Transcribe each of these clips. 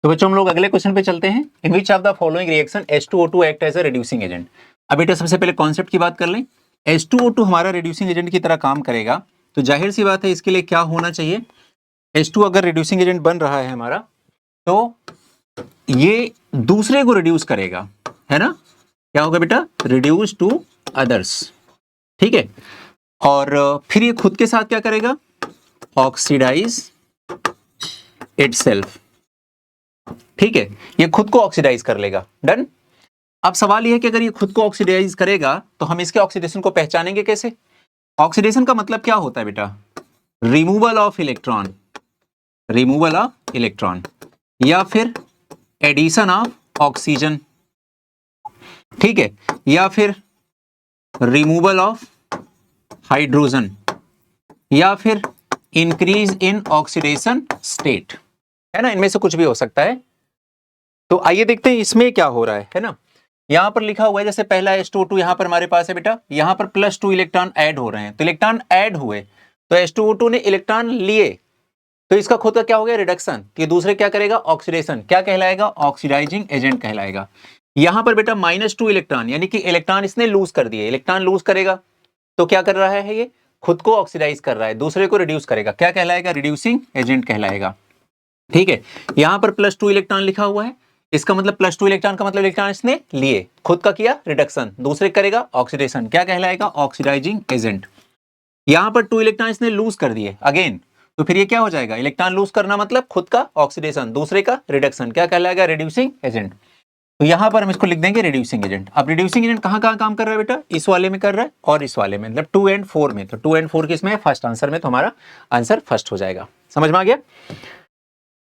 तो बच्चों हम लोग अगले क्वेश्चन पे चलते हैं। In which of the following reaction H2O2 act as a reducing agent. अब बेटा सबसे पहले कॉन्सेप्ट की बात कर लें। H2O2 हमारा रिड्यूसिंग एजेंट की तरह काम करेगा, तो जाहिर सी बात है इसके लिए क्या होना चाहिए। H2 अगर रिड्यूसिंग एजेंट बन रहा है हमारा, तो ये दूसरे को रिड्यूस करेगा, है ना। क्या होगा बेटा, रिड्यूस टू अदर्स, ठीक है। और फिर ये खुद के साथ क्या करेगा, ऑक्सीडाइज इटसेल्फ, ठीक है। ये खुद को ऑक्सीडाइज कर लेगा, डन। अब सवाल यह है कि अगर ये खुद को ऑक्सीडाइज करेगा तो हम इसके ऑक्सीडेशन को पहचानेंगे कैसे। ऑक्सीडेशन का मतलब क्या होता है बेटा, removal of electron, removal of electron, या फिर एडिशन ऑफ ऑक्सीजन, ठीक है, या फिर रिमूवल ऑफ हाइड्रोजन, या फिर इंक्रीज इन ऑक्सीडेशन स्टेट, है ना। इनमें से कुछ भी हो सकता है। तो आइए देखते हैं इसमें क्या हो रहा है ना। यहां पर लिखा हुआ है जैसे पहला H2O2 यहां पर हमारे पास है बेटा, यहां पर +2 इलेक्ट्रॉन ऐड हो रहे हैं, तो इलेक्ट्रॉन ऐड हुए तो H2O2 ने इलेक्ट्रॉन लिए, तो इसका खुद का क्या हो गया, रिडक्शन। ये दूसरे क्या करेगा, ऑक्सीडेशन, क्या कहलाएगा, ऑक्सीडाइजिंग एजेंट कहलाएगा। यहां पर बेटा -2 इलेक्ट्रॉन, यानी कि इलेक्ट्रॉन इसने लूज कर दिए, इलेक्ट्रॉन लूज करेगा तो क्या कर रहा है, ये खुद को ऑक्सीडाइज कर रहा है, दूसरे को रिड्यूस करेगा, क्या कहलाएगा, रिड्यूसिंग एजेंट कहलाएगा, ठीक है। यहां पर +2 इलेक्ट्रॉन लिखा हुआ है, इसका मतलब +2 इलेक्ट्रॉन का मतलब इलेक्ट्रॉन इसने लिए, खुद का किया रिडक्शन, दूसरे करेगा ऑक्सीडेशन, क्या कहलाएगा, ऑक्सीडाइजिंग एजेंट। यहां पर 2 इलेक्ट्रॉन इसने लूज कर दिए अगेन, तो फिर ये क्या हो जाएगा, इलेक्ट्रॉन लूज करना मतलब खुद का ऑक्सीडेशन, दूसरे का रिडक्शन, क्या कहलाएगा, रिड्यूसिंग एजेंट। तो यहां पर हम इसको लिख देंगे रिड्यूसिंग एजेंट। अब रिड्यूसिंग एजेंट कहां कहां काम कर रहा है बेटा, इस वाले में कर रहा है और इस वाले में, मतलब 2 और 4 में। तो 2 और 4 किसमें है, फर्स्ट आंसर में, तो हमारा आंसर फर्स्ट हो जाएगा। समझ में आ गया।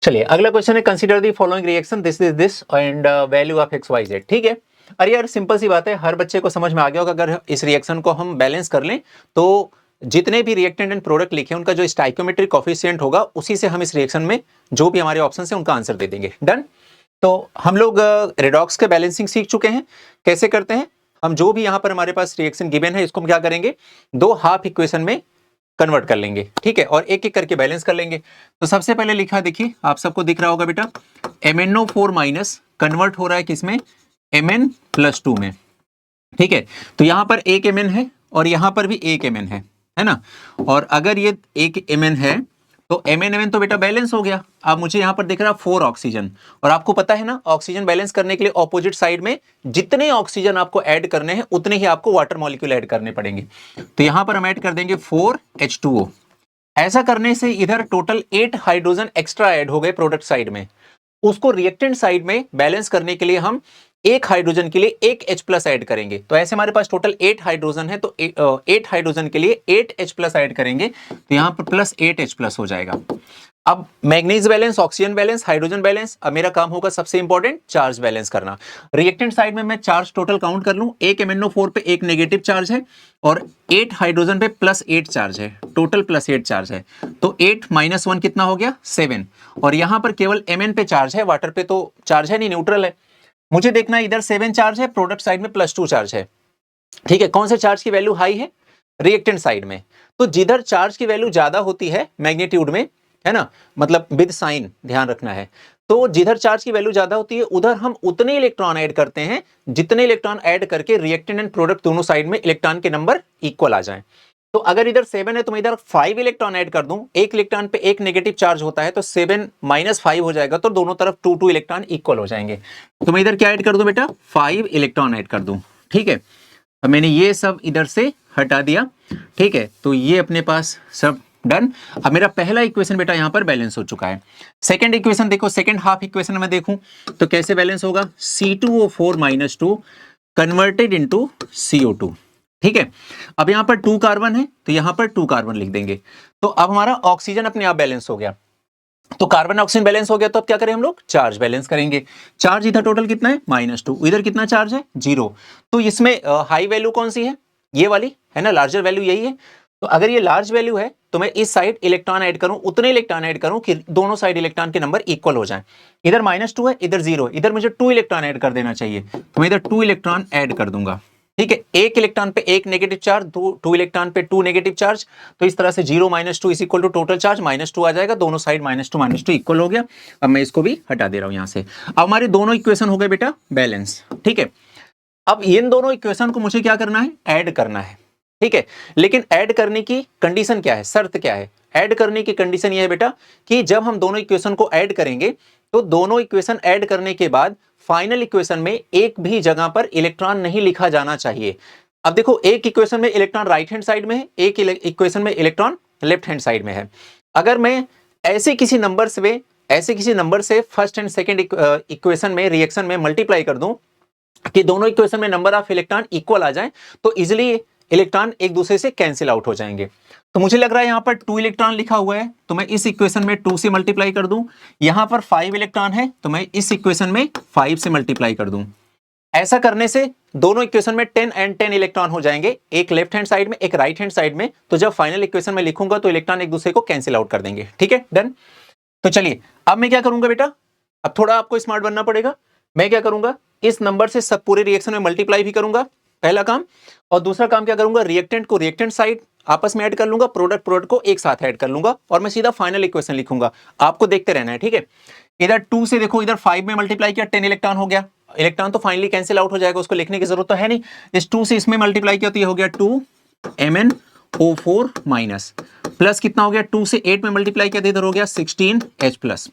चलिए अगला क्वेश्चन है, consider the following reaction, this is this and value of XYZ, ठीक है। अरे यार सिंपल सी बात है, हर बच्चे को समझ में आ गया होगा। अगर इस रिएक्शन को हम बैलेंस कर लें तो जितने भी रिएक्टेंट एंड प्रोडक्ट लिखे उनका जो स्टाइकियोमेट्रिक कोफिशिएंट होगा उसी से हम इस रिएक्शन में जो भी हमारे ऑप्शन है उनका आंसर दे देंगे, डन। तो हम लोग रेडॉक्स के बैलेंसिंग सीख चुके हैं, कैसे करते हैं। हम जो भी यहाँ पर हमारे पास रिएक्शन गिवन है इसको हम क्या करेंगे, दो हाफ इक्वेशन में कन्वर्ट कर लेंगे, ठीक है, और एक एक करके बैलेंस कर लेंगे। तो सबसे पहले लिखा, देखिए आप सबको दिख रहा होगा बेटा, MnO4- कन्वर्ट हो रहा है किसमें, Mn+2 में, ठीक है। तो यहां पर एक Mn है और यहां पर भी एक Mn है ना। और अगर ये एक Mn है तो Mn तो बेटा बैलेंस हो गया। अब मुझे यहां पर दिख रहा 4 ऑक्सीजन, और आपको पता है ना ऑक्सीजन बैलेंस करने के लिए ऑपोजिट साइड में जितने ऑक्सीजन आपको ऐड करने हैं उतने ही आपको वाटर मॉलिक्यूल ऐड करने पड़ेंगे। तो यहां पर हम ऐड कर देंगे 4H2O। ऐसा करने से इधर टोटल 8 हाइड्रोजन एक्स्ट्रा ऐड हो गए प्रोडक्ट साइड में। उसको रिएक्टेंट साइड में बैलेंस करने के लिए हम एक हाइड्रोजन के लिए एक H+ ऐड करेंगे। तो ऐसे हमारे पास टोटल 8 हाइड्रोजन है, तो 8 हाइड्रोजन के लिए 8H+ ऐड करेंगे, तो यहां पर +8H+ हो जाएगा। अब manganese balance, oxygen balance, hydrogen balance, अब मेरा काम होगा सबसे इंपॉर्टेंट चार्ज बैलेंस करना। रिएक्टेंट साइड में मैं चार्ज टोटल काउंट कर लूं, एक MnO4 पे एक नेगेटिव चार्ज है और 8 हाइड्रोजन पे +8 चार्ज है, टोटल +8 चार्ज है। तो 8 - 1 कितना हो गया, 7। और यहां पर केवल Mn पे चार्ज है, वाटर पे तो चार्ज है नहीं, न्यूट्रल है। मुझे देखना है इधर 7 चार्ज है, प्रोडक्ट साइड में +2 चार्ज है, ठीक है। कौन से चार्ज की वैल्यू हाई है, रिएक्टेंट साइड में। तो जिधर चार्ज की वैल्यू ज्यादा होती है मैग्नीट्यूड में, है ना, मतलब विद साइन ध्यान रखना है, तो जिधर चार्ज की वैल्यू ज्यादा होती है उधर हम उतने इलेक्ट्रॉन ऐड करते हैं जितने इलेक्ट्रॉन ऐड करके रिएक्टेंट एंड प्रोडक्ट दोनों साइड में इलेक्ट्रॉन के नंबर इक्वल आ जाएं। तो अगर इधर 7 है तो मैं इधर 5 इलेक्ट्रॉन ऐड कर दूं, एक इलेक्ट्रॉन पे एक नेगेटिव चार्ज होता है, तो 7 - 5 हो जाएगा, तो दोनों तरफ 2 इलेक्ट्रॉन इक्वल हो जाएंगे। तो मैं इधर क्या ऐड कर दूं बेटा, 5 इलेक्ट्रॉन ऐड कर दूं, ठीक है। अब मैंने ये सब इधर से हटा दिया, ठीक है। तो ये अपने पास सब डन। अब मेरा पहला इक्वेशन बेटा यहां पर बैलेंस हो चुका है। सेकंड इक्वेशन देखो, सेकंड हाफ इक्वेशन में देखूं तो कैसे बैलेंस होगा, C2O4 - 2 कन्वर्टेड इनटू CO2, ठीक है। अब यहां पर 2 कार्बन है तो यहां पर 2 कार्बन लिख देंगे। तो अब हमारा ऑक्सीजन अपने आप बैलेंस हो गया। तो कार्बन ऑक्सीजन बैलेंस हो गया, तो अब क्या करें हम लोग, चार्ज बैलेंस करेंगे। चार्ज इधर टोटल कितना है, -2, इधर कितना चार्ज है, 0। तो इसमें हाई वैल्यू कौन सी है, ये वाली है ना, लार्जर वैल्यू यही है। तो अगर ये लार्ज वैल्यू है तो मैं इस साइड इलेक्ट्रॉन ऐड करूं, उतने इलेक्ट्रॉन ऐड करूं कि दोनों साइड इलेक्ट्रॉन के नंबर इक्वल हो जाएं। इधर -2 है, इधर 0, इधर मुझे 2 इलेक्ट्रॉन ऐड कर देना चाहिए, तो मैं इधर 2 इलेक्ट्रॉन ऐड कर दूंगा, ठीक है, एक इलेक्ट्रॉन पे एक नेगेटिव चार्ज, टू इलेक्ट्रॉन पे टू नेगेटिव चार्ज, तो इस तरह से 0 -2 is equal to total charge -2 आ जाएगा, दोनों साइड -2 इक्वल हो गया। अब मैं इसको भी हटा दे रहा हूं यहां से। अब हमारे दोनों इक्वेशन हो गए बेटा बैलेंस। ठीक है, अब इन दोनों इक्वेशन को मुझे क्या करना है, ऐड करना है। ठीक है, लेकिन ऐड करने की कंडीशन क्या है, शर्त क्या है? ऐड करने की कंडीशन ये है बेटा कि जब हम दोनों इक्वेशन को ऐड करेंगे तो दोनों इक्वेशन ऐड करने के बाद फाइनल इक्वेशन में एक भी जगह पर इलेक्ट्रॉन नहीं लिखा जाना चाहिए। अब देखो, एक इक्वेशन में इलेक्ट्रॉन राइट हैंड साइड में है, एक इक्वेशन में इलेक्ट्रॉन लेफ्ट हैंड साइड में है। अगर मैं ऐसे किसी नंबर से फर्स्ट एंड सेकेंड इक्वेशन में रिएक्शन में मल्टीप्लाई कर दूं कि दोनों इक्वेशन में नंबर ऑफ इलेक्ट्रॉन इक्वल आ जाए, तो इजिली इलेक्ट्रॉन एक दूसरे से कैंसिल आउट हो जाएंगे। तो मुझे लग रहा है यहां पर 2 इलेक्ट्रॉन लिखा हुआ है, तो मैं इस इक्वेशन में 2 से मल्टीप्लाई कर दूं। यहां पर 5 इलेक्ट्रॉन है, तो मैं इस इक्वेशन में 5 से मल्टीप्लाई कर दूं। ऐसा करने से दोनों इक्वेशन में 10 एंड 10 इलेक्ट्रॉन हो जाएंगे, एक लेफ्ट हैंड साइड में एक राइट हैंड साइड में। तो जब फाइनल इक्वेशन में लिखूंगा तो इलेक्ट्रॉन एक दूसरे को कैंसिल आउट कर देंगे। ठीक है, डन। तो चलिए अब मैं क्या करूंगा बेटा, अब थोड़ा आपको स्मार्ट बनना पड़ेगा। मैं क्या करूंगा, इस नंबर से सब पूरे रिएक्शन में मल्टीप्लाई भी करूंगा, पहला काम। और दूसरा काम क्या करूंगा, रिएक्टेंट को रिएक्टेंट साइड आपस में ऐड कर लूंगा, प्रोडक्ट को एक साथ ऐड कर लूंगा, और मैं सीधा फाइनल इक्वेशन लिखूंगा। आपको देखते रहना है। ठीक है, इधर 2 से देखो, इधर 5 में मल्टीप्लाई किया, 10 इलेक्ट्रॉन हो गया। इलेक्ट्रॉन तो फाइनली कैंसिल आउट हो जाएगा, उसको लिखने की जरूरत तो है नहीं। इस 2 से इसमें मल्टीप्लाई किया तो ये हो गया 2 MnO4 माइनस, प्लस कितना हो गया, 2 से 8 में मल्टीप्लाई किया तो इधर हो गया 16H प्लस।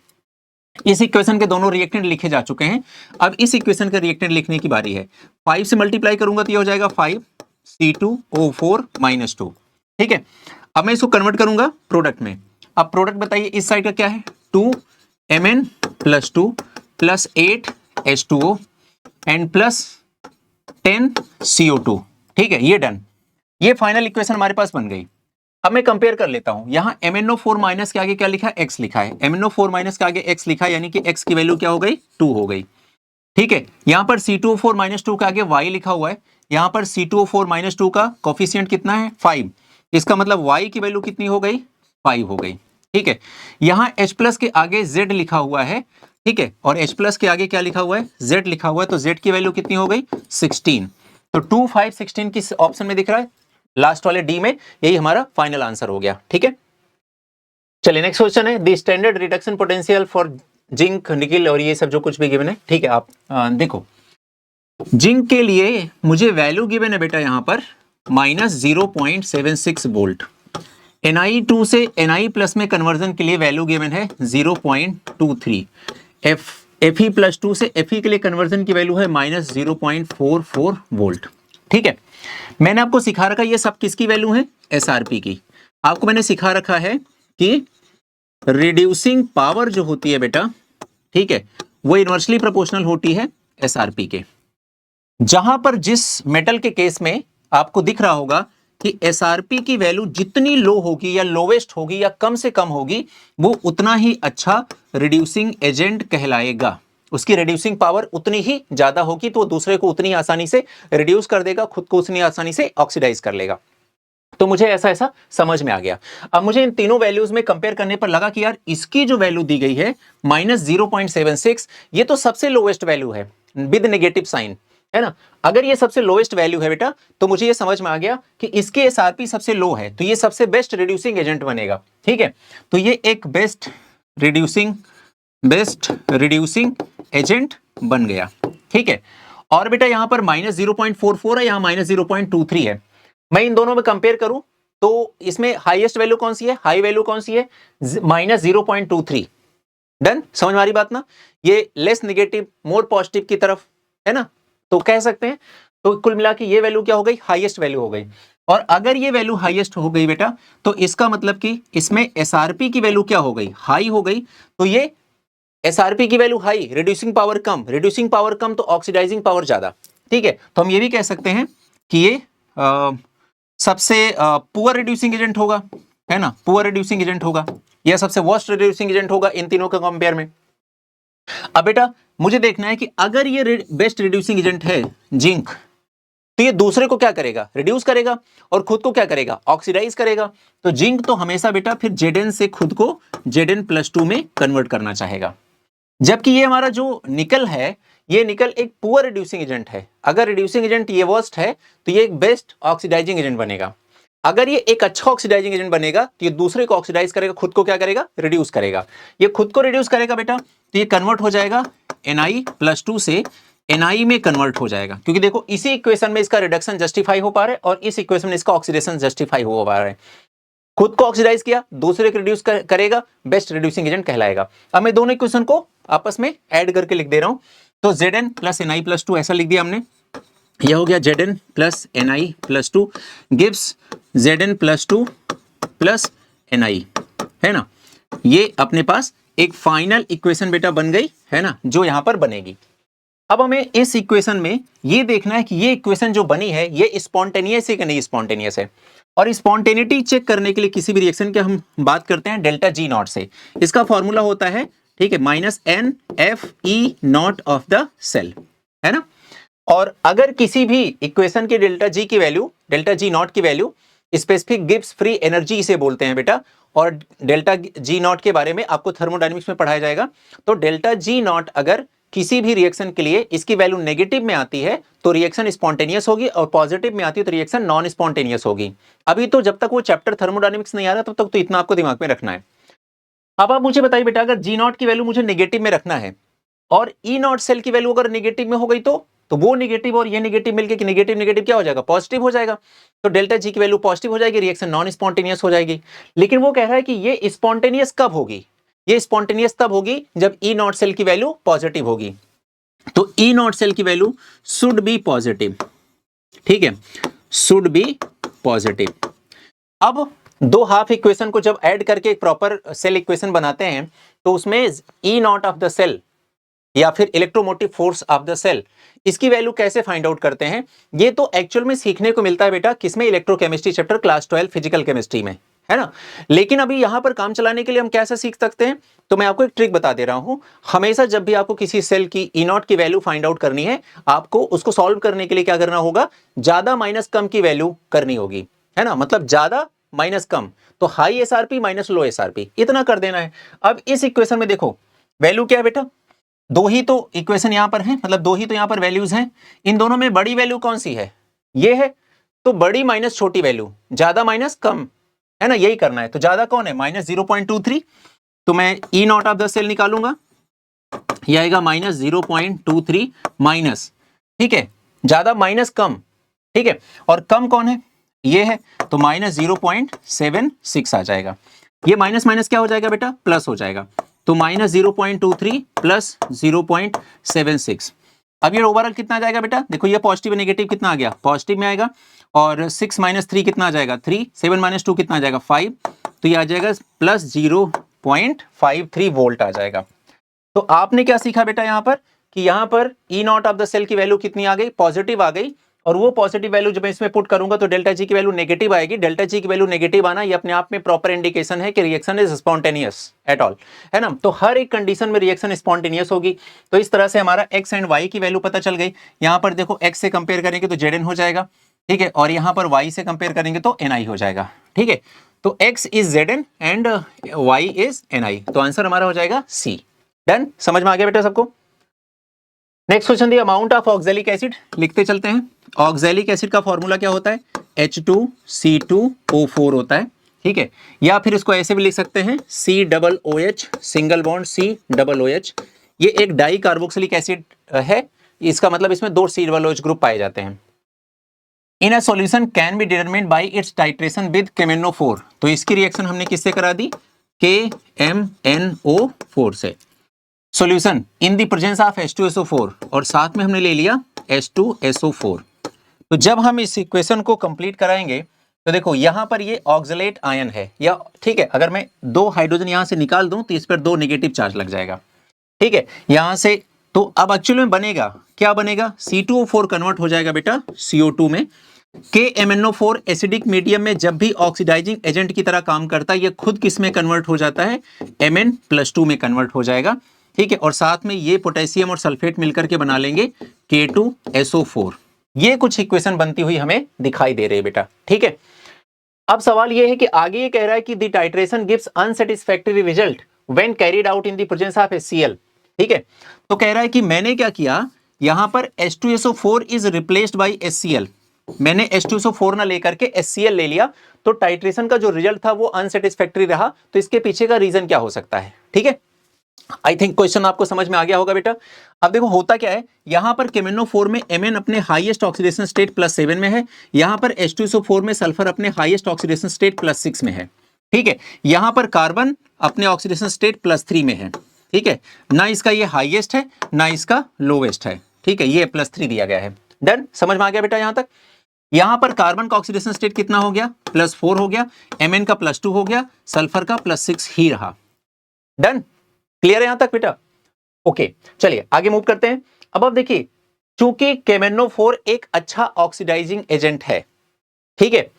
इस इक्वेशन के दोनों रिएक्टेंट लिखे जा चुके हैं। अब इस इक्वेशन का रिएक्टेंट लिखने की बारी है। 5 से मल्टीप्लाई करूंगा तो ये हो जाएगा 5C2O4 माइनस 2। ठीक है, अब मैं इसको कन्वर्ट करूंगा प्रोडक्ट में। अब प्रोडक्ट बताइए इस साइड का क्या है, 2Mn plus 2 plus 8H2O and plus 10CO2। ठीक है, ये डन। ये फाइनल इक्वेशन हमारे पास बन गई। अब मैं कंपेयर कर लेता हूं, यहां MnO4 माइनस के आगे क्या लिखा है, x लिखा है। MnO4 माइनस के आगे x लिखा है, यानी कि x की वैल्यू क्या हो गई, 2 हो गई। ठीक है, यहां पर C2O4 माइनस 2 के आगे y लिखा हुआ है। यहां पर C2O4 माइनस 2 का कोफिशिएंट कितना है, 5। इसका मतलब y की वैल्यू कितनी हो गई, 5 हो गई। ठीक है, यहां H प्लस के आगे z लिखा हुआ है। ठीक है, और H प्लस के आगे क्या लिखा हुआ है, z लिखा हुआ है। तो z की वैल्यू कितनी हो गई, 16। तो 2, 5, 16 किस ऑप्शन में दिख रहा है, लास्ट वाले डी में। यही हमारा फाइनल आंसर हो गया। ठीक है, चलिए नेक्स्ट क्वेश्चन है, the standard reduction potential for zinc, निकल और ये सब जो कुछ भी गिवन है। ठीक है, आप देखो, जिंक के लिए मुझे वैल्यू गिवन है बेटा यहां पर -0.76 वोल्ट। Ni2 से Na प्लस में कन्वर्जन के लिए वैल्यू गिवन है 0.23। Fe प्लस 2 से Fe के लिए कन्वर्जन की वैल्यू है -0.44 वोल्ट। ठीक है, मैंने आपको सिखा रखा ये सब किसकी वैल्यू है, SRP की। आपको मैंने सिखा रखा है कि रिड्यूसिंग पावर जो होती है बेटा, ठीक है, वो इनवर्सली प्रोपोर्शनल होती है SRP के। जहां पर जिस मेटल के केस में आपको दिख रहा होगा कि SRP की वैल्यू जितनी लो होगी या लोवेस्ट होगी या कम से कम होगी, वो उतना ही अच्छा रिड्यूसिंग एजेंट कहलाएगा। उसकी रिड्यूसिंग पावर उतनी ही ज्यादा होगी, तो दूसरे को उतनी आसानी से रिड्यूस कर देगा, खुद को उतनी आसानी से ऑक्सीडाइज कर लेगा। तो मुझे ऐसा समझ में आ गया। अब मुझे इन तीनों वैल्यूज में कंपेयर करने पर लगा कि यार इसकी जो वैल्यू दी गई है -0.76, ये तो सबसे लोवेस्ट वैल्यू है विद नेगेटिव साइन, है ना। अगर ये सबसे लोएस्ट वैल्यू है बेटा, तो मुझे ये समझ में आ गया कि इसके SRP सबसे लो है, तो ये सबसे बेस्ट रिड्यूसिंग एजेंट बनेगा। ठीक है, तो ये एक बेस्ट रिड्यूसिंग एजेंट बन गया। ठीक है, और बेटा यहां पर -0.44 है, यहां -0.23 है। मैं इन दोनों में कंपेयर करूं तो इसमें हाईएस्ट वैल्यू कौन सी है, हाई वैल्यू कौन सी है, -0.23। डन, समझ में आ रही बात ना। ये लेस नेगेटिव मोर पॉजिटिव की तरफ है ना, तो कह सकते हैं। तो कुल मिला के ये वैल्यू क्या हो गई, हाईएस्ट वैल्यू हो गई। और अगर ये वैल्यू हाईएस्ट हो गई बेटा, तो इसका मतलब कि इसमें SRP की वैल्यू क्या हो गई, हाई हो गई। तो ये SRP की वैल्यू हाई, रिड्यूसिंग पावर कम, रिड्यूसिंग पावर कम तो ऑक्सीडाइजिंग पावर ज्यादा। ठीक है, तो हम ये भी कह सकते हैं कि ये सबसे पुअर रिड्यूसिंग एजेंट होगा, है ना, पुअर रिड्यूसिंग एजेंट होगा, या सबसे वर्स्ट रिड्यूसिंग एजेंट होगा इन तीनों के कंपेयर में। अब बेटा मुझे देखना है कि अगर ये बेस्ट रिड्यूसिंग एजेंट है जिंक, तो ये दूसरे को क्या करेगा, रिड्यूस करेगा, और खुद को क्या करेगा, ऑक्सीडाइज करेगा। तो जिंक तो हमेशा बेटा फिर Zn से खुद को Zn+2 में कन्वर्ट करना चाहेगा। जबकि ये हमारा जो निकल है, ये निकल एक पुअर रिड्यूसिंग एजेंट है। अगर रिड्यूसिंग एजेंट ये वर्स्ट है तो ये एक बेस्ट ऑक्सीडाइजिंग एजेंट बनेगा। अगर ये एक अच्छा ऑक्सीडाइजिंग एजेंट बनेगा तो ये दूसरे को ऑक्सीडाइज करेगा, खुद को क्या करेगा, रिड्यूस करेगा। ये खुद को रिड्यूस करेगा बेटा, तो ये कन्वर्ट हो जाएगा Na+2 से Na में कन्वर्ट हो जाएगा, क्योंकि देखो इसी इक्वेशन में इसका रिडक्शन जस्टिफाई हो पा रहा है और इस इक्वेशन में इसका ऑक्सीडेशन जस्टिफाई हो पा रहा है। खुद को ऑक्सीडाइज किया, दूसरे को रिड्यूस करेगा, बेस्ट रिड्यूसिंग एजेंट कहलाएगा। अब मैं दोनों इक्वेशन को आपस में ऐड करके लिख दे रहा हूं, तो Zn + Na+2 ऐसा लिख दिया हमने। यह हो गया Zn + Na+2 gives Zn+2 + Na, है ना। ये अपने पास एक फाइनल इक्वेशन बेटा बन गई, है ना, जो यहां पर बनेगी। अब हमें इस इक्वेशन में ये देखना है कि ये इक्वेशन जो बनी है ये स्पॉन्टेनियस है कि नहीं स्पॉन्टेनियस है। और स्पॉन्टेनिटी चेक करने के लिए किसी भी रिएक्शन की हम बात करते हैं डेल्टा जी नॉट से। इसका फॉर्मूला होता है, ठीक है, -NFE0 ऑफ द सेल, है ना। और अगर किसी भी इक्वेशन के डेल्टा जी की वैल्यू, डेल्टा जी नॉट की value specific Gibbs free energy इसे बोलते हैं बेटा। और डेल्टा जी नॉट के बारे में आपको थर्मोडायनेमिक्स में पढ़ाया जाएगा। तो डेल्टा जी नॉट अगर किसी भी रिएक्शन के लिए इसकी वैल्यू नेगेटिव में आती है तो रिएक्शन स्पॉन्टेनियस होगी, और पॉजिटिव में आती है तो रिएक्शन नॉन स्पॉन्टेनियस होगी। अभी तो जब तक वो चैप्टर थर्मोडायनेमिक्स नहीं आ रहा तब तक तो इतना आपको दिमाग में रखना है। अब आप मुझे बताइए बेटा, अगर जी नॉट की वैल्यू मुझे नेगेटिव में रखना है और ई नॉट सेल की वैल्यू अगर नेगेटिव में हो गई तो वो नेगेटिव और ये नेगेटिव मिलके कि नेगेटिव नेगेटिव क्या हो जाएगा, पॉजिटिव हो जाएगा। तो डेल्टा जी की वैल्यू पॉजिटिव हो जाएगी, रिएक्शन नॉन स्पॉन्टेनियस हो जाएगी। लेकिन वो कह रहा है कि ये स्पॉन्टेनियस कब होगी, ये स्पॉन्टेनियस तब होगी जब ई नॉट सेल की वैल्यू पॉजिटिव होगी। तो ई नॉट सेल की वैल्यू शुड बी पॉजिटिव, ठीक है, शुड बी पॉजिटिव। अब दो हाफ इक्वेशन को जब ऐड करके एक प्रॉपर सेल इक्वेशन बनाते हैं तो उसमें E naught of the cell या फिर electromotive force of the cell, इसकी वैल्यू कैसे फाइंड आउट करते हैं, ये तो एक्चुअल में सीखने को मिलता है बेटा किसमें, electrochemistry chapter class 12 physical chemistry में, है ना। लेकिन अभी यहां पर काम चलाने के लिए हम कैसे सीख सकते हैं, तो मैं आपको एक ट्रिक बता दे रहा हूं। हमेशा जब भी आपको किसी सेल की ई नॉट की वैल्यू फाइंड आउट करनी है, आपको उसको सॉल्व करने के लिए क्या करना होगा, ज्यादा माइनस कम की वैल्यू करनी होगी, है ना। मतलब ज्यादा माइनस कम, तो high SRP minus low SRP, इतना कर देना है। अब इस इक्वेशन में देखो वैल्यू क्या है बेटा, दो ही तो इक्वेशन यहां पर है, मतलब दो ही तो यहां पर वैल्यूज हैं। इन दोनों में बड़ी वैल्यू कौन सी है, ये है। तो बड़ी माइनस छोटी वैल्यू, ज्यादा माइनस कम, है ना, यही करना है। तो ज्यादा कौन है, -0.23। तो मैं ई नॉट ऑफ द सेल निकालूंगा, ये आएगा -0.23 माइनस, ठीक है, ज्यादा माइनस कम, ठीक है। और कम कौन है, ये है, तो -0.76 आ जाएगा। ये माइनस माइनस क्या हो जाएगा बेटा, प्लस हो जाएगा। तो -0.23 प्लस 0.76। अब ये ओवरऑल कितना आ जाएगा बेटा, देखो ये पॉजिटिव नेगेटिव कितना आ गया, पॉजिटिव में आएगा। और 6 - 3 कितना आ जाएगा, 3, 7 - 2 कितना आ जाएगा, 5। तो ये आ जाएगा +0.53 वोल्ट आ जाएगा। तो आपने क्या सीखा बेटा यहाँ पर, कि यहाँ पर ई नॉट ऑफ द सेल की वैल्यू कितनी आ गई, पॉजिटिव आ गई। और वो पॉजिटिव वैल्यू जब मैं इसमें पुट करूंगा तो डेल्टा जी की वैल्यू नेगेटिव आएगी। डेल्टा जी की वैल्यू नेगेटिव आना ये अपने आप में प्रॉपर इंडिकेशन है कि reaction is spontaneous at all, है ना। तो हर एक कंडीशन में रिएक्शन स्पॉन्टेनियस होगी। तो इस तरह से हमारा एक्स एंड वाई की वैल्यू पता चल गई। यहाँ पर देखो एक्स से कंपेयर करेंगे तो Zn हो जाएगा, ठीक है, और यहाँ पर वाई से कंपेयर करेंगे तो Ni हो जाएगा, ठीक है। तो X is Zn and Y is Ni, तो आंसर हमारा हो जाएगा सी। डन, समझ में आ गया बेटा सबको। Next question, the amount of oxalic acid, लिखते चलते हैं। ऑक्सैलिक एसिड का फॉर्मूला क्या होता है, H2C2O4 होता है, ठीक है। या फिर इसको ऐसे भी लिख सकते हैं COOH, सिंगल बॉन्ड COOH। ये एक डाई कार्बोक्सिलिक एसिड है, इसका मतलब इसमें 2 COOH ग्रुप पाए जाते हैं। In a solution can be determined by its titration with KMnO4। तो इसकी रिएक्शन हमने किससे करा दी, KMnO4 से। Solution in the presence of H2SO4, और साथ में हमने ले लिया H2SO4। तो जब हम इस इक्वेशन को कंप्लीट कराएंगे तो देखो यहां पर ये ऑक्सलेट आयन है, या ठीक है, अगर मैं 2 हाइड्रोजन यहां से निकाल दूं तो इस पर 2 नेगेटिव चार्ज लग जाएगा, ठीक है, यहां से। तो अब एक्चुअल में बनेगा क्या, बनेगा C2O4 कन्वर्ट हो जाएगा बेटा CO2 में। KMnO4 एसिडिक मीडियम में जब भी ऑक्सीडाइजिंग एजेंट की तरह काम करता है, ये खुद किस में कन्वर्ट हो जाता है, Mn+2 में कन्वर्ट हो जाएगा, ठीक है। और साथ में ये पोटेशियम और सल्फेट मिलकर के बना लेंगे K2SO4। ये कुछ इक्वेशन बनती हुई हमें दिखाई दे रही है बेटा, ठीक है। अब सवाल ये है कि आगे ये कह रहा है कि the titration gives unsatisfactory result when carried out in the presence of HCl, ठीक है। तो कह रहा है कि मैंने क्या किया यहां पर H2SO4 is replaced by HCl। मैंने H2SO4 ना लेकर के HCl ले लिया, तो टाइट्रेशन का जो रिजल्ट था वो अनसेटिस्फैक्टरी रहा। तो इसके पीछे का रीजन क्या हो सकता है? ठीक है, आई थिंक क्वेश्चन आपको समझ में आ गया होगा बेटा। अब देखो होता क्या है, यहां पर KMnO4 में Mn अपने हाईएस्ट ऑक्सीडेशन स्टेट +7 में है, यहां पर H2SO4 में सल्फर अपने हाईएस्ट ऑक्सीडेशन स्टेट +6 में है। ठीक है, यहां पर कार्बन अपने ऑक्सीडेशन स्टेट +3 में है। ठीक है, ना इसका ये हाईएस्ट है ना इसका लोवेस्ट है। ठीक है, ये +3 दिया गया है। डन, समझ में आ गया बेटा यहां तक? यहां पर कार्बन का ऑक्सीडेशन स्टेट कितना हो गया? +4 हो गया, Mn का +2 हो गया, सल्फर का +6 ही रहा। डन, क्लियर है यहां तक बेटा? ओके, चलिए आगे मूव करते हैं। अब देखिए, चूंकि KMnO4 एक अच्छा ऑक्सीडाइजिंग एजेंट है, ठीक है,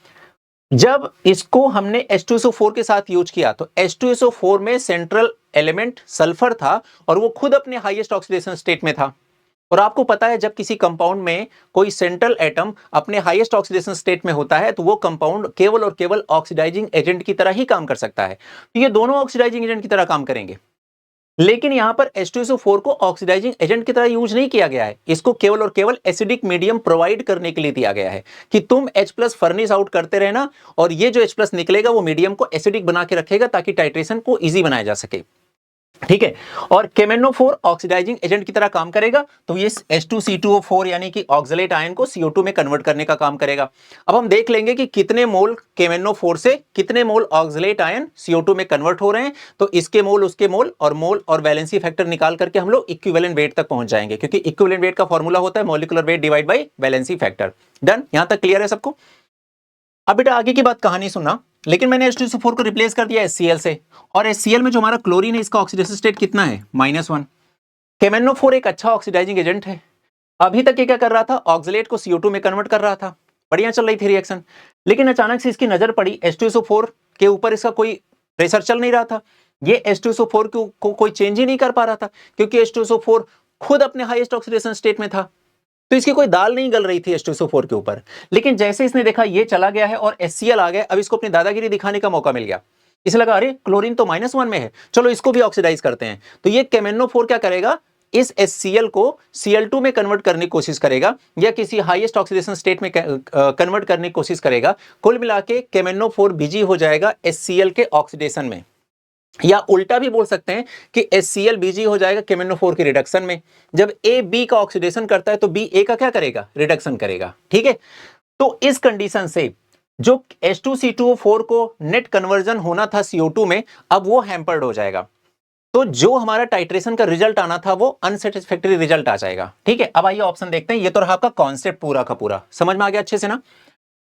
जब इसको हमने H2SO4 के साथ यूज किया तो H2SO4 में सेंट्रल एलिमेंट सल्फर था और वो खुद अपने हाईएस्ट ऑक्सीडेशन स्टेट में था। और आपको पता है जब किसी कंपाउंड में कोई सेंट्रल एटम अपने हाईएस्ट ऑक्सीडेशन स्टेट में होता है तो वो कंपाउंड केवल और केवल ऑक्सीडाइजिंग एजेंट की तरह ही काम कर सकता है। तो ये दोनों ऑक्सीडाइजिंग एजेंट की तरह काम करेंगे, लेकिन यहां पर H2SO4 को ऑक्सीडाइजिंग एजेंट की तरह यूज नहीं किया गया है। इसको केवल और केवल एसिडिक मीडियम प्रोवाइड करने के लिए दिया गया है कि तुम H+ फर्निश आउट करते रहना और ये जो H+ निकलेगा वो मीडियम को एसिडिक बना के रखेगा ताकि टाइट्रेशन को इजी बनाया जा सके। ठीक है, और KMnO4 ऑक्सीडाइजिंग एजेंट की तरह काम करेगा, तो ये H2C2O4 यानी कि ऑक्सलेट आयन को CO2 में कन्वर्ट करने का काम करेगा। अब हम देख लेंगे कि कितने मोल KMnO4 से कितने मोल ऑक्सलेट आयन CO2 में कन्वर्ट हो रहे हैं। तो इसके मोल, उसके मोल और वैलेंसी फैक्टर निकाल करके हम लोग इक्विवेलेंट वेट तक पहुंच जाएंगे, क्योंकि इक्विवेलेंट वेट का फॉर्मूला होता है molecular weight divide by valency factor. Done, यहां तक क्लियर है सबको? अब बेटा आगे की बात कहानी सुनना, लेकिन मैंने H2SO4 को रिप्लेस कर दिया HCl से, और HCl में जो हमारा क्लोरीन है इसका ऑक्सीडेशन स्टेट कितना है? -1। KMnO4 एक अच्छा ऑक्सीडाइजिंग एजेंट है। अभी तक ये क्या कर रहा था? ऑक्सलेट को CO2 में कन्वर्ट कर रहा था, बढ़िया चल रही थी रिएक्शन। लेकिन अचानक से इसकी नजर पड़ी H2SO4 के ऊपर, इसका कोई प्रेशर चल नहीं रहा था। ये H2SO4 को कोई चेंज ही नहीं कर पा रहा था, क्योंकि H2SO4 खुद अपने हाईएस्ट ऑक्सीडेशन स्टेट में था। तो इसकी कोई दाल नहीं गल रही थी H2SO4 के ऊपर। लेकिन जैसे इसने देखा ये चला गया है और HCl आ गया, अब इसको अपनी दादागिरी दिखाने का मौका मिल गया। इसे लगा अरे क्लोरीन तो -1 में है, चलो इसको भी ऑक्सीडाइज करते हैं। तो ये KMnO4 क्या करेगा? इस HCl को Cl2 में कन्वर्ट करने की कोशिश करेगा या किसी हाईएस्ट ऑक्सीडेशन स्टेट में कन्वर्ट करने की कोशिश करेगा। कुल मिला के KMnO4 बिजी हो जाएगा HCl के ऑक्सीडेशन में, या उल्टा भी बोल सकते हैं कि HCl बिजी हो जाएगा KMnO4 के रिडक्शन में। जब A B का ऑक्सीडेशन करता है तो B A का क्या करेगा? रिडक्शन करेगा। ठीक है, तो इस कंडीशन से जो H2C2O4 को नेट कन्वर्जन होना था CO2 में, अब वो हैम्पर्ड हो जाएगा। तो जो हमारा टाइट्रेशन का रिजल्ट आना था वो अनसेटिस्फैक्टरी रिजल्ट आ जाएगा। ठीक है, अब आइए ऑप्शन देखते हैं। ये तो रहा आपका कॉन्सेप्ट पूरा का पूरा, समझ में आ गया अच्छे से ना?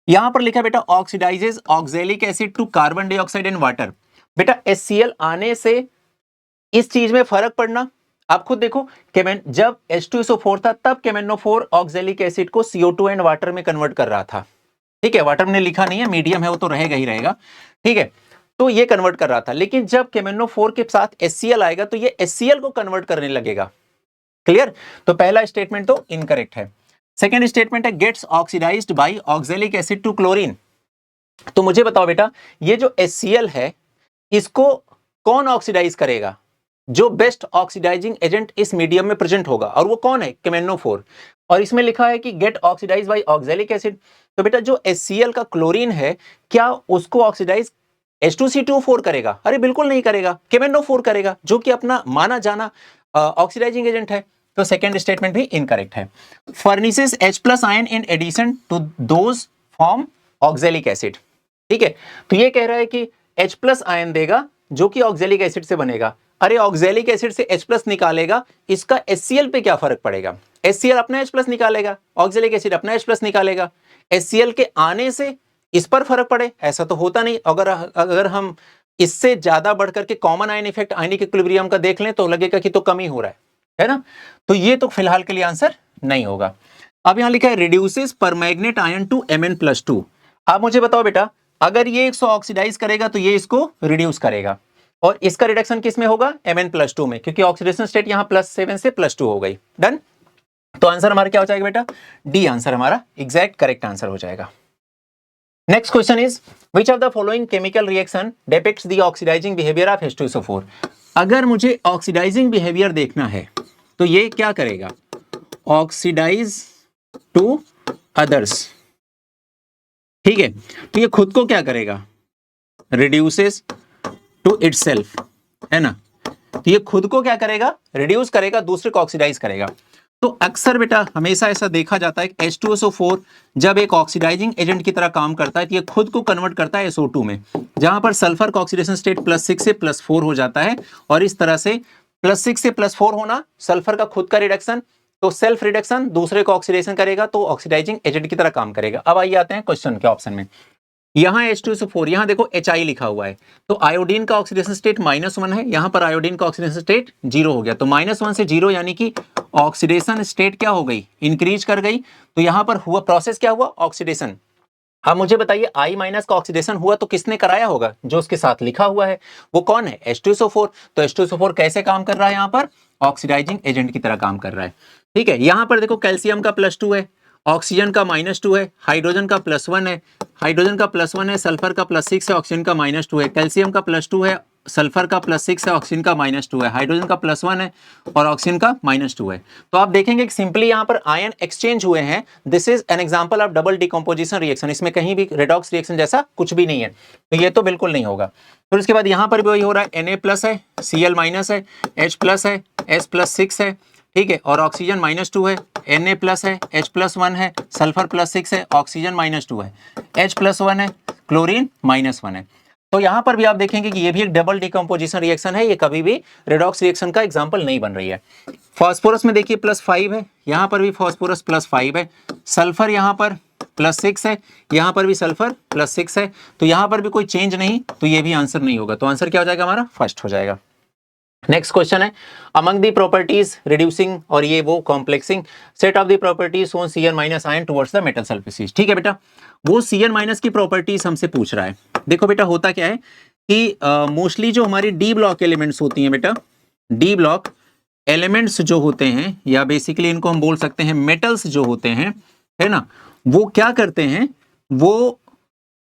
यहां पर लिखा बेटा oxidises oxalic acid to carbon dioxide and water. बेटा HCl आने से इस चीज में फर्क पड़ना, आप खुद देखो, जब H2SO4 था तब KMnO4 ऑक्सैलिक एसिड को CO2 एंड वाटर में कन्वर्ट कर रहा था। ठीक है, वाटर में लिखा नहीं है, मीडियम है वो तो रहेगा ही रहेगा। ठीक है, तो ये कन्वर्ट कर रहा था, लेकिन जब KMnO4 के साथ HCl आएगा तो ये HCl को कन्वर्ट करने लगेगा। क्लियर? तो पहला स्टेटमेंट तो इनकरेक्ट है। सेकेंड स्टेटमेंट है gets oxidised by oxalic acid to chlorine. तो मुझे बताओ बेटा, ये जो HCl है इसको कौन ऑक्सीडाइज करेगा? जो बेस्ट ऑक्सीडाइजिंग एजेंट इस मीडियम में प्रेजेंट होगा, और वो कौन है? KMnO4। और इसमें लिखा है कि get oxidise by oxalic acid. तो बेटा जो HCl का क्लोरीन है, क्या उसको ऑक्सीडाइज H2C2O4 करेगा? अरे बिल्कुल नहीं करेगा, KMnO4 करेगा, जो कि अपना माना जाना ऑक्सीडाइजिंग एजेंट है। तो सेकेंड स्टेटमेंट भी इनकरेक्ट है। Furnishes H+ ion in addition to those form oxalic acid. ठीक है, तो ये कह रहा है कि H+ आयन देगा जो कि ऑक्सैलिक एसिड से बनेगा। अरे ऑक्सैलिक एसिड से H+ निकालेगा, इसका HCl पे क्या फर्क पड़ेगा? HCl अपना H+ निकालेगा, ऑक्सैलिक एसिड अपना H+ निकालेगा। HCl के आने से इस पर फर्क पड़े, ऐसा तो होता नहीं। अगर हम इससे ज्यादा बढ़कर के common ion effect ionic equilibrium का देख लें तो लगेगा कि तो कमी हो रहा है ना? तो ये तो फिलहाल के लिए आंसर नहीं होगा। अब यहां लिखा है रिड्यूसेस परमैग्नेट आयन टू Mn+2। आप मुझे बताओ बेटा, अगर ये इसको ऑक्सीडाइज करेगा तो ये इसको रिड्यूस करेगा, और इसका रिडक्शन किस में होगा? Mn+2 में, क्योंकि ऑक्सीडेशन स्टेट यहां +7 से +2 हो गई। डन, तो आंसर हमारा क्या हो जाएगा बेटा? डी आंसर हमारा एग्जैक्ट करेक्ट आंसर हो जाएगा। Next question is which of the following chemical reaction depicts the oxidising behaviour of H2SO4। अगर मुझे ऑक्सीडाइजिंग बिहेवियर देखना है तो ये क्या करेगा? ऑक्सीडाइज टू अदर्स, ठीक है। तो ये खुद को क्या करेगा, रिड्यूसेस टू इटसेल्फ, है ना। तो ये खुद को क्या करेगा, रिड्यूस करेगा, दूसरे को ऑक्सीडाइज करेगा। तो अक्सर बेटा हमेशा ऐसा देखा जाता है कि H2SO4 जब एक ऑक्सीडाइजिंग एजेंट की तरह काम करता है तो ये खुद को कन्वर्ट करता है SO2 में, जहां पर सल्फर का ऑक्सीडेशन स्टेट +6 से +4 हो जाता है, और इस तरह से +6 से +4 होना सल्फर का खुद का रिडक्शन, तो सेल्फ रिडक्शन दूसरे को ऑक्सीडेशन करेगा तो ऑक्सीडाइजिंग एजेंट की तरह काम करेगा। अब आइए आते हैं क्वेश्चन के ऑप्शन में। यहाँ H2SO4, यहाँ देखो HI लिखा हुआ है, तो आयोडीन का ऑक्सीडेशन स्टेट -1 है, यहाँ पर आयोडीन का ऑक्सीडेशन स्टेट 0 हो गया, तो -1 से 0 यानी कि ऑक्सीडेशन स्टेट क्या हो गई, इंक्रीज कर गई। तो यहाँ पर हुआ प्रोसेस क्या हुआ, ऑक्सीडेशन। अब मुझे बताइए I- का ऑक्सीडेशन हुआ तो किसने कराया होगा, जो उसके साथ लिखा हुआ है वो कौन है, H2SO4। तो H2SO4 कैसे काम कर रहा है, यहाँ पर ऑक्सीडाइजिंग एजेंट की तरह काम कर रहा है, ठीक है। यहाँ पर देखो कैल्शियम का +2 है, ऑक्सीजन का -2 है, हाइड्रोजन का +1 है, हाइड्रोजन का +1 है, सल्फर का +6 है, ऑक्सीजन का -2 है, कैल्शियम का +2 है, सल्फर का +6 है, ऑक्सीजन का -2 है, हाइड्रोजन का +1 है और ऑक्सीजन का -2 है। तो आप देखेंगे कि सिंपली यहाँ पर आयन एक्सचेंज हुए हैं। This is an example of double decomposition reaction, इसमें कहीं भी रेडॉक्स रिएक्शन जैसा कुछ भी नहीं है, तो ये तो बिल्कुल नहीं होगा। फिर उसके बाद यहाँ पर भी वही हो रहा है, Na+ है, Cl- है, H+ है, S+6 है, ठीक है, और ऑक्सीजन -2 है, Na+ है, H+1 है, सल्फर +6 है, ऑक्सीजन -2 है, H+1 है, क्लोरीन -1 है। तो यहां पर भी आप देखेंगे कि ये भी एक डबल डिकम्पोजिशन रिएक्शन है, ये कभी भी रेडॉक्स रिएक्शन का एग्जांपल नहीं बन रही है। फास्फोरस में देखिए +5 है, यहां पर भी फास्फोरस +5 है, सल्फर यहां पर +6 है, यहां पर भी सल्फर +6 है, तो यहां पर भी कोई चेंज नहीं, तो ये भी आंसर नहीं होगा। तो आंसर क्या हो जाएगा हमारा, फर्स्ट हो जाएगा। नेक्स्ट क्वेश्चन है, अमंग दी प्रॉपर्टीज रिड्यूसिंग, और ये वो complexing, set of the properties shown Cn- ion towards the metal species, ठीक है बेटा। वो Cn- की प्रॉपर्टीज हमसे पूछ रहा है। देखो बेटा होता क्या है कि मोस्टली जो हमारी डी ब्लॉक एलिमेंट्स होती हैं बेटा, डी ब्लॉक एलिमेंट्स जो होते हैं, या बेसिकली इनको हम बोल सकते हैं मेटल्स जो होते हैं, है ना, वो क्या करते हैं, वो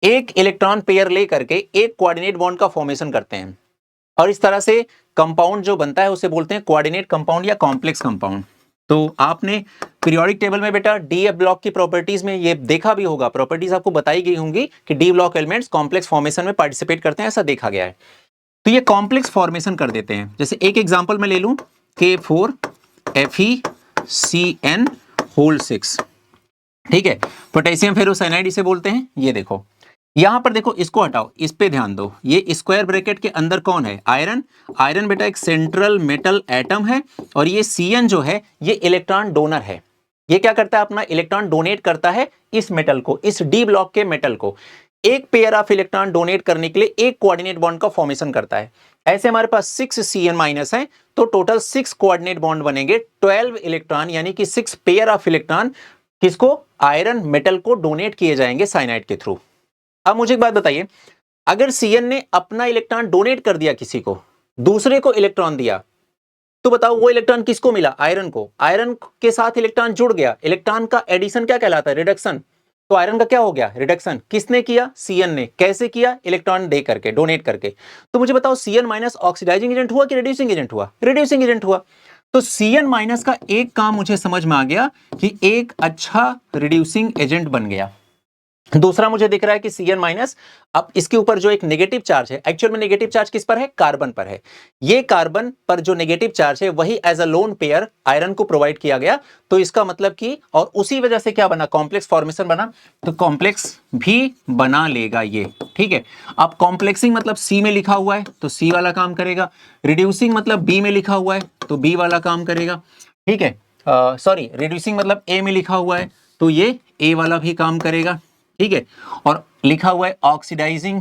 एक इलेक्ट्रॉन पेयर लेकर के एक कोऑर्डिनेट बॉन्ड का फॉर्मेशन करते हैं, और इस तरह से कंपाउंड जो बनता है उसे बोलते हैं कोऑर्डिनेट कंपाउंड या कॉम्प्लेक्स कंपाउंड। तो आपने पीरियोडिक टेबल में बेटा डी ब्लॉक की प्रॉपर्टीज में ये देखा भी होगा, प्रॉपर्टीज आपको बताई गई होंगी कि D block elements complex formation में पार्टिसिपेट करते हैं, ऐसा देखा गया है। तो ये कॉम्प्लेक्स फॉर्मेशन कर देते हैं। जैसे एक एग्जांपल मैं ले लूं, K4FeCN6, ठीक है, पोटेशियम फेरोसाइनाइड इसे बोलते हैं। ये देखो यहां पर देखो, इसको हटाओ, इस पे ध्यान दो, ये स्क्वायर ब्रैकेट के अंदर कौन है, आयरन। आयरन बेटा एक सेंट्रल मेटल एटम है, और ये Cn जो है ये इलेक्ट्रॉन डोनर है। ये क्या करता है, अपना इलेक्ट्रॉन डोनेट करता है इस मेटल को, इस डी ब्लॉक के मेटल को। एक पेयर ऑफ इलेक्ट्रॉन डोनेट करने के लिए एक कोऑर्डिनेट बॉन्ड का फॉर्मेशन करता है। ऐसे हमारे पास 6 Cn- है, तो टोटल 6 कोऑर्डिनेट बॉन्ड बनेंगे, 12 इलेक्ट्रॉन यानी कि 6 पेयर ऑफ इलेक्ट्रॉन किसको, आयरन मेटल को डोनेट किए जाएंगे साइनाइड के थ्रू। अब मुझे एक बात बताइए, अगर Cn ने अपना इलेक्ट्रॉन डोनेट कर दिया किसी को, दूसरे को इलेक्ट्रॉन दिया, तो बताओ वो इलेक्ट्रॉन किसको मिला, आयरन को। आयरन के साथ इलेक्ट्रॉन जुड़ गया, इलेक्ट्रॉन का एडिशन क्या कहलाता है, रिडक्शन। तो आयरन का क्या हो गया, रिडक्शन। किसने किया, Cn ने। कैसे किया, इलेक्ट्रॉन दे करके, डोनेट करके। तो मुझे बताओ Cn- ऑक्सीडाइजिंग एजेंट हुआ कि रिड्यूसिंग एजेंट हुआ, रिड्यूसिंग एजेंट हुआ। तो Cn- का एक काम मुझे समझ में आ गया कि एक अच्छा रिड्यूसिंग एजेंट बन गया। दूसरा मुझे दिख रहा है कि Cn-, अब इसके ऊपर जो एक नेगेटिव चार्ज है, एक्चुअल में नेगेटिव चार्ज किस पर है, कार्बन पर है। ये कार्बन पर जो नेगेटिव चार्ज है वही as a lone pair iron को प्रोवाइड किया गया। तो इसका मतलब कि, और उसी वजह से क्या बना, कॉम्प्लेक्स फॉर्मेशन बना, तो कॉम्प्लेक्स भी बना लेगा ये, ठीक है। अब कॉम्प्लेक्सिंग मतलब C में लिखा हुआ है तो C वाला काम करेगा, रिड्यूसिंग मतलब B में लिखा हुआ है तो B वाला काम करेगा, ठीक है। सॉरी, रिड्यूसिंग मतलब A में लिखा हुआ है तो ये A वाला भी काम करेगा, ठीक है। और लिखा हुआ है ऑक्सीडाइजिंग,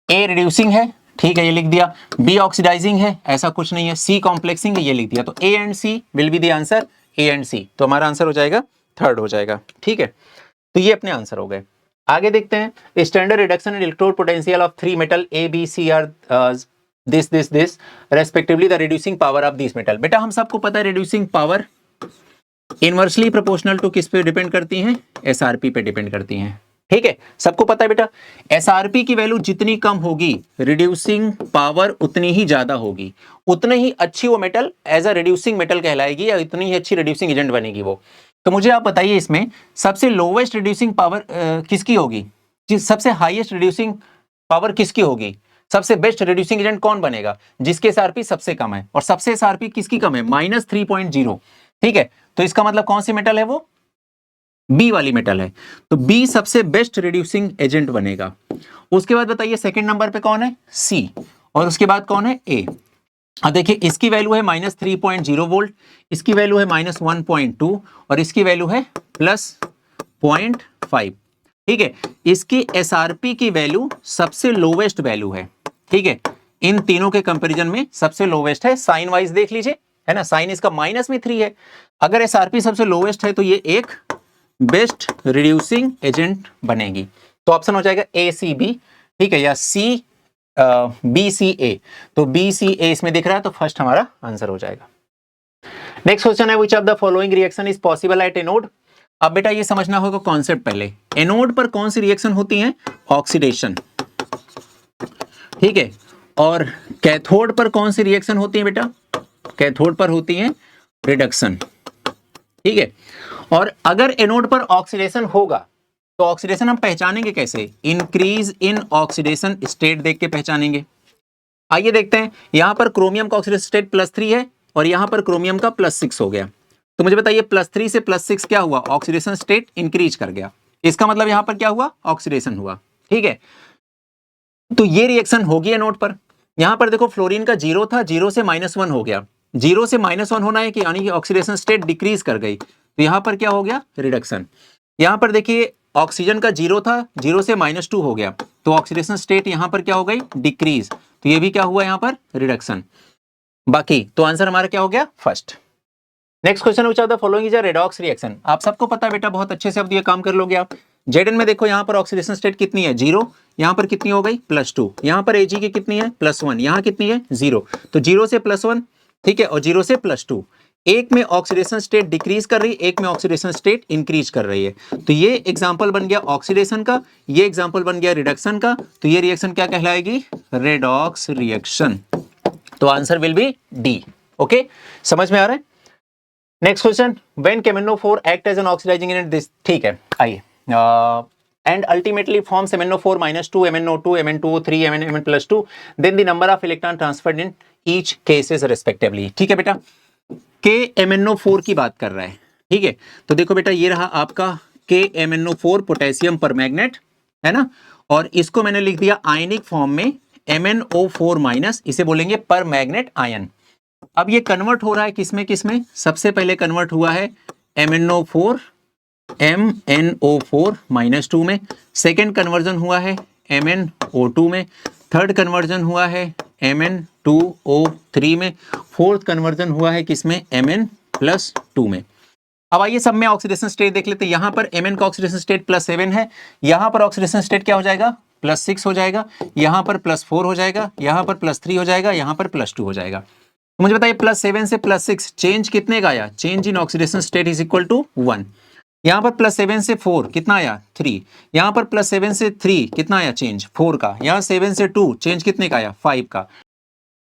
ए रिड्यूसिंग है, ठीक है, ये लिख दिया। बी ऑक्सीडाइजिंग है, ऐसा कुछ नहीं है। सी कॉम्प्लेक्सिंग है, ये लिख दिया। तो A and C will be the answer, A and C. तो हमारा आंसर हो जाएगा थर्ड हो जाएगा, ठीक है। तो ये अपने आंसर हो गए। आगे देखते हैं, standard reduction in electrode potential of 3 metal A B C are this respectively the reducing power of this metal. बेटा हम सबको पता है reducing power inversely proportional to किस पे डिपेंड करती हैं, एसआरपी पे डिपेंड करती हैं, ठीक है, सबको पता है बेटा एसआरपी की वैल्यू जितनी कम होगी रिड्यूसिंग पावर उतनी ही ज्यादा होगी, उतनी ही अच्छी वो metal as a reducing metal कहलाएगी या उतनी ही अच्छी रिड्यूसिंग एजेंट बनेगी वो। तो मुझे आप बताइए इसमें सबसे लोवेस्ट रिड्यूसिंग पावर किसकी होगी, सबसे हाईएस्ट रिड्यूसिंग पावर किसकी होगी, सबसे बेस्ट रिड्यूसिंग एजेंट कौन बनेगा, जिसके एसआरपी सबसे कम है, और सबसे एसआरपी किसकी कम है -3.0। ठीक है, तो इसका मतलब कौन सी मेटल है वो, बी वाली मेटल है, तो बी सबसे बेस्ट रिड्यूसिंग एजेंट बनेगा। उसके बाद बताइए सेकंड नंबर पे कौन है, सी, और उसके बाद कौन है, ए। अब देखिए इसकी वैल्यू है -3.0 वोल्ट, इसकी वैल्यू है -1.2 और इसकी वैल्यू है +0.5। ठीक है, इसकी एसआरपी की वैल्यू सबसे लोवेस्ट वैल्यू है। ठीक है, इन तीनों के कंपैरिजन में सबसे लोवेस्ट है, साइन वाइज देख लीजिए, है ना, साइन इसका -3 है। अगर एसआरपी सबसे लोवेस्ट है तो ये एक बेस्ट रिड्यूसिंग एजेंट बनेगी। तो ऑप्शन हो जाएगा ए सी बी, ठीक है, या सी बी सी ए। तो बी सी ए इसमें दिख रहा है तो फर्स्ट हमारा आंसर हो जाएगा। नेक्स्ट क्वेश्चन है, which of the following reaction is possible at anode. अब बेटा ये समझना होगा कॉन्सेप्ट पहले, एनोड पर कौन सी रिएक्शन होती है, ऑक्सीडेशन। ठीक है, और कैथोड पर कौन सी रिएक्शन होती है बेटा, कैथोड पर होती है रिडक्शन। ठीक है, और अगर एनोड पर ऑक्सीडेशन होगा तो ऑक्सीडेशन हम पहचानेंगे कैसे, इंक्रीज इन ऑक्सीडेशन स्टेट देख के पहचानेंगे। आइए देखते हैं, यहां पर क्रोमियम का ऑक्सीडेशन स्टेट +3 है और यहां पर क्रोमियम का +6 हो गया, तो मुझे बताइए +3 से +6 क्या हुआ, ऑक्सीडेशन स्टेट इंक्रीज कर गया, इसका मतलब यहां पर क्या हुआ, ऑक्सीडेशन हुआ। ठीक है, तो ये रिएक्शन होगी एनोड पर। यहां पर देखो फ्लोरीन का 0 था, 0 से -1 हो गया, 0 से -1 होना है कि यानी कि ऑक्सीडेशन स्टेट डिक्रीज कर गई, तो यहां पर क्या हो गया, रिडक्शन। यहां पर देखिए ऑक्सीजन का 0 था, 0 से -2 हो गया, तो ऑक्सीडेशन स्टेट यहां पर क्या हो गई, डिक्रीज, तो ये भी क्या हुआ यहां पर, रिडक्शन। बाकी तो आंसर हमारा क्या हो गया, first. Next question, which of the following is a redox reaction. आप सबको पता है बेटा, बहुत अच्छे से अब ये काम कर लोगे आप। जेडन में देखो यहाँ पर ऑक्सीडेशन स्टेट कितनी है, 0, यहाँ पर कितनी हो गई, +2, यहाँ पर एजी की कितनी है, +1, यहाँ कितनी है, 0, तो 0 से +1, ठीक है, और 0 से +2, एक में ऑक्सीडेशन स्टेट डिक्रीज कर रही है, एक में ऑक्सीडेशन स्टेट इंक्रीज कर रही है, तो ये एग्जांपल बन गया ऑक्सीडेशन का, ये एग्जांपल बन गया रिडक्शन का, तो ये रिएक्शन क्या कहलाएगी, रेडॉक्स रिएक्शन। तो answer will be D. Okay, समझ में आ रहा है। Next question, when KMnO4 act as an oxidising agent this, ठीक है, आइए, and ultimately forms MnO4 -2 MnO2 Mn2O3 Mn+2, then the number of electron transferred in each cases respectively. ठीक है बेटा, KMnO4 की बात कर रहा है। ठीक है, तो देखो बेटा ये रहा आपका KMnO4 पोटेशियम पर मैग्नेट, है ना, और इसको मैंने लिख दिया आयनिक फॉर्म में MnO4-, इसे बोलेंगे पर मैग्नेट आयन। अब ये कन्वर्ट हो रहा है किसमें किसमें, सबसे पहले कन्वर्ट हुआ है MnO4 MnO4-2 में, सेकेंड कन्वर्जन हुआ है MnO2 में, थर्ड कन्वर्जन हुआ है Mn2O3 में, फोर्थ कन्वर्जन हुआ है किसमें, Mn+2 में। अब आइए सब में ऑक्सीडेशन स्टेट देख लेते हैं। यहां पर Mn का ऑक्सीडेशन स्टेट +7 है, यहां पर ऑक्सीडेशन स्टेट क्या हो जाएगा, +6 हो जाएगा, यहां पर +4 हो जाएगा, यहां पर +3 हो जाएगा, यहां पर +2 हो जाएगा। तो मुझे बताइए +7 से +6 चेंज कितने का आया, change in oxidation state is equal to 1। यहां पर +7 से 4 कितना आया, 3। यहां पर +7 से 3 कितना आया, चेंज 4 का। यहां 7 से 2 चेंज कितने का आया, 5 का।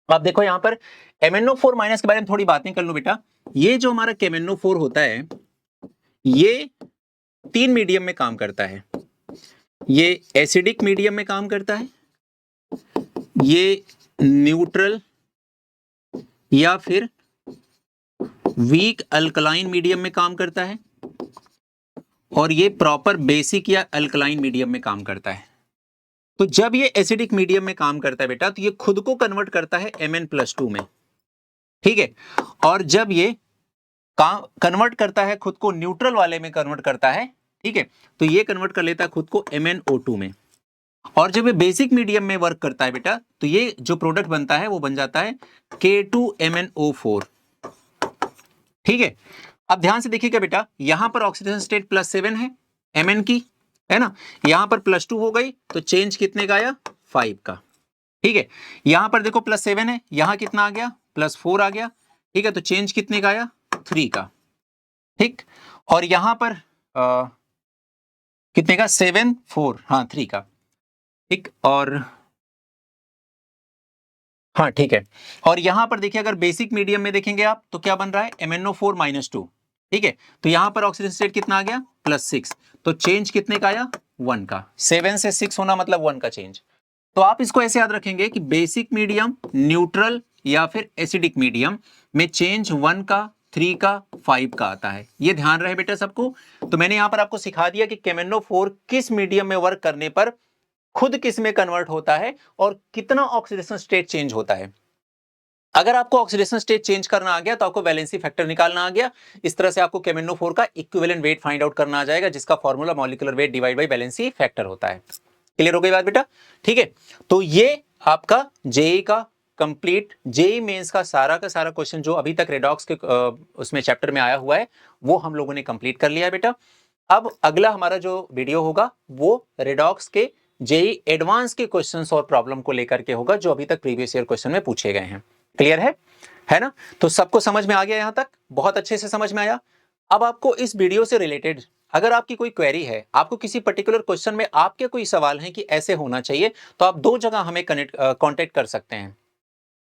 आप देखो यहां पर MnO4- के बारे में थोड़ी बातें कर लो बेटा। ये जो हमारा KMnO4 होता है, ये 3 मीडियम में काम करता है। ये एसिडिक मीडियम में काम करता है, ये न्यूट्रल या फिर वीक अल्कलाइन मीडियम में काम करता है, और ये प्रॉपर बेसिक या अल्कलाइन मीडियम में काम करता है। तो जब ये एसिडिक मीडियम में काम करता है बेटा, तो ये खुद को कन्वर्ट करता है Mn+2 में। ठीक है, और जब ये कन्वर्ट करता है खुद को न्यूट्रल वाले में कन्वर्ट करता है, ठीक है, तो ये कन्वर्ट कर लेता है खुद को MnO2 में। और जब ये बेसिक मीडियम में वर्क करता है बेटा, तो ये जो प्रोडक्ट बनता है वो बन जाता है K2MnO4। ठीक है, अब ध्यान से देखिएगा बेटा, यहां पर ऑक्सीडेशन स्टेट +7 है Mn की, है ना, यहां पर +2 हो गई, तो चेंज कितने का आया, 5 का। ठीक है, यहां पर देखो +7 है, यहां कितना आ गया, +4 आ गया। ठीक है, तो चेंज कितने का आया, 3 का। ठीक, और यहां पर कितने का? 7 4, हाँ 3 का, ठीक। और हाँ ठीक है। और यहां पर देखिए अगर बेसिक मीडियम में देखेंगे आप तो क्या बन रहा है? MnO4-2, ठीक है। तो यहां पर ऑक्सीजन स्टेट कितना आ गया? +6। तो चेंज कितने का आया? 1 का। 7 से 6 होना मतलब 1 का चेंज। तो आप इसको ऐसे याद रखेंगे कि बेसिक मीडियम, न्यूट्रल या फिर एसिडिक मीडियम में चेंज 1 का, 3 का, 5 का आता है। ये ध्यान रहे बेटा सबको। तो मैंने यहां पर आपको सिखा दिया कि KMnO4 किस मीडियम में वर्क करने पर खुद किस में कन्वर्ट होता है और कितना ऑक्सीडेशन स्टेट चेंज होता है। अगर आपको ऑक्सीडेशन स्टेट चेंज करना आ गया तो आपको वैलेंसी फैक्टर निकालना आ गया। इस तरह से आपको KMnO4 का इक्विवेलेंट वेट फाइंड आउट करना आ जाएगा, जिसका formula molecular weight divide by valency factor होता है। क्लियर हो गई बात बेटा? ठीक है। तो ये आपका जेई का कंप्लीट, जेई मेंस का सारा क्वेश्चन जो अभी तक रेडॉक्स के उसमें चैप्टर में आया हुआ है वो हम लोगों ने कंप्लीट कर लिया है बेटा। अब अगला हमारा जो वीडियो होगा वो रेडॉक्स के जेई एडवांस के क्वेश्चंस और प्रॉब्लम को लेकर के होगा, जो अभी तक प्रीवियस ईयर क्वेश्चन में पूछे गए हैं। क्लियर है ना? तो सबको समझ में आ गया यहां तक? बहुत अच्छे से समझ में आया। अब आपको इस वीडियो से रिलेटेड अगर आपकी कोई क्वेरी है, आपको किसी पर्टिकुलर क्वेश्चन में आपके कोई सवाल है कि ऐसे होना चाहिए, तो आप दो जगह हमें कांटेक्ट कर सकते हैं।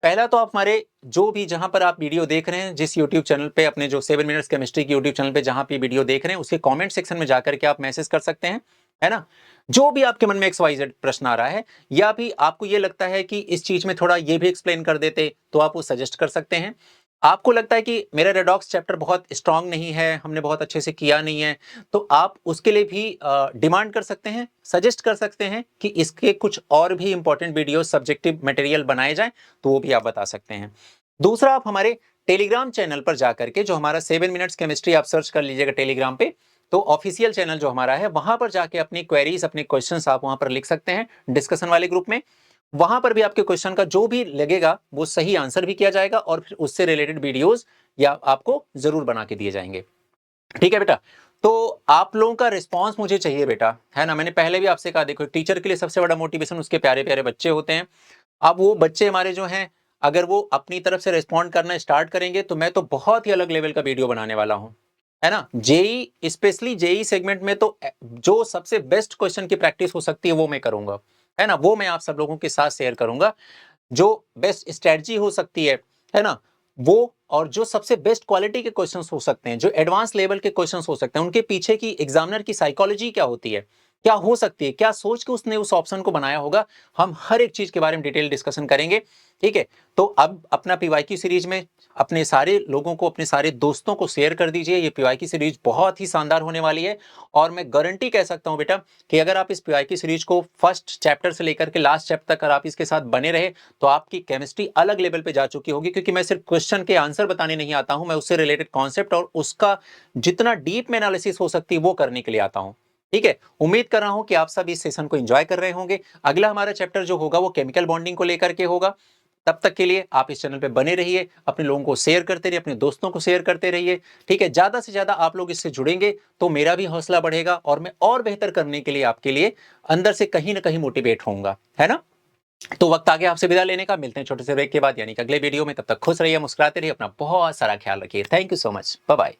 पहला तो आप हमारे जो भी जहां पर आप वीडियो देख रहे हैं, जिस यूट्यूब चैनल पे, अपने जो 7 मिनट्स केमिस्ट्री की यूट्यूब चैनल पे जहां पे वीडियो देख रहे हैं, उसके कमेंट सेक्शन में जाकर के आप मैसेज कर सकते हैं, है ना? जो भी आपके मन में XYZ प्रश्न आ रहा है, या भी आपको ये लगता है कि इस चीज में थोड़ा ये भी एक्सप्लेन कर देते, तो आप वो सजेस्ट कर सकते हैं। आपको लगता है कि मेरा रेडॉक्स चैप्टर बहुत स्ट्रांग नहीं है, हमने बहुत अच्छे से किया नहीं है, तो आप उसके लिए भी डिमांड कर सकते हैं, सजेस्ट कर सकते हैं कि इसके कुछ और भी इंपॉर्टेंट वीडियो सब्जेक्टिव मटेरियल बनाए जाएं, तो वो भी आप बता सकते हैं। दूसरा, आप हमारे टेलीग्राम चैनल पर जाकर के, जो हमारा 7 मिनट्स केमिस्ट्री, आप सर्च कर लीजिएगा टेलीग्राम पे, तो ऑफिशियल चैनल जो हमारा है वहां पर जाके अपनी क्वेरीज, अपने क्वेश्चंस आप वहां पर लिख सकते हैं डिस्कशन वाले ग्रुप में। वहां पर भी आपके क्वेश्चन का जो भी लगेगा वो सही आंसर भी किया जाएगा और फिर उससे रिलेटेड वीडियोस या आपको जरूर बना के दिए जाएंगे। ठीक है बेटा? तो आप लोगों का रिस्पांस मुझे चाहिए बेटा, है ना? मैंने पहले भी आपसे कहा, देखो टीचर के लिए सबसे बड़ा मोटिवेशन उसके प्यारे प्यारे बच्चे होते हैं। अब वो बच्चे हमारे जो हैं, अगर वो अपनी तरफ से रिस्पॉन्ड करना स्टार्ट करेंगे तो मैं तो बहुत ही अलग लेवल का वीडियो बनाने वाला हूं, है ना? जेई, स्पेशली जेई सेगमेंट में तो जो सबसे बेस्ट क्वेश्चन की प्रैक्टिस हो सकती है वो मैं करूंगा, है ना? वो मैं आप सब लोगों के साथ शेयर करूंगा। जो बेस्ट स्ट्रेटजी हो सकती है ना? वो, और जो सबसे बेस्ट क्वालिटी के क्वेश्चंस हो सकते हैं, जो एडवांस लेवल के क्वेश्चंस हो सकते हैं, उनके पीछे की एग्जामिनर की साइकोलॉजी क्या होती है, क्या हो सकती है, क्या सोच के उसने उस ऑप्शन को बनाया होगा, हम हर एक चीज के बारे में डिटेल डिस्कशन करेंगे। ठीक है? तो अब अपना पीवाईक्यू सीरीज में अपने सारे लोगों को, अपने सारे दोस्तों को शेयर कर दीजिए। ये पीवाईक्यू सीरीज बहुत ही शानदार होने वाली है, और मैं गारंटी कह सकता हूं बेटा कि अगर आप इस पीवाईक्यू सीरीज को फर्स्ट चैप्टर से लेकर के लास्ट चैप्टर तक अगर आप इसके साथ बने रहे, तो आपकी केमिस्ट्री अलग लेवल पे जा चुकी होगी। क्योंकि मैं सिर्फ क्वेश्चन के आंसर बताने नहीं आता हूं, मैं उससे रिलेटेड कॉन्सेप्ट और उसका जितना डीप में एनालिसिस हो सकती है वो करने के लिए आता हूं। ठीक है? उम्मीद कर रहा हूं कि आप सब इस सेशन को एंजॉय कर रहे होंगे। अगला हमारा चैप्टर जो होगा वो केमिकल बॉन्डिंग को लेकर के होगा। तब तक के लिए आप इस चैनल पे बने रहिए, अपने लोगों को शेयर करते रहिए, अपने दोस्तों को शेयर करते रहिए। ठीक है? ज्यादा से ज्यादा आप लोग इससे जुड़ेंगे तो मेरा भी हौसला बढ़ेगा और मैं और बेहतर करने के लिए आपके लिए अंदर से कहीं ना कहीं मोटिवेट होऊंगा, है ना? तो वक्त आ गया आपसे विदा लेने का। मिलते हैं छोटे से ब्रेक के बाद, यानी कि अगले वीडियो में। तब तक खुश रहिए, मुस्कुराते रहिए, अपना बहुत सारा ख्याल रखिए। Thank you so much. Bye bye.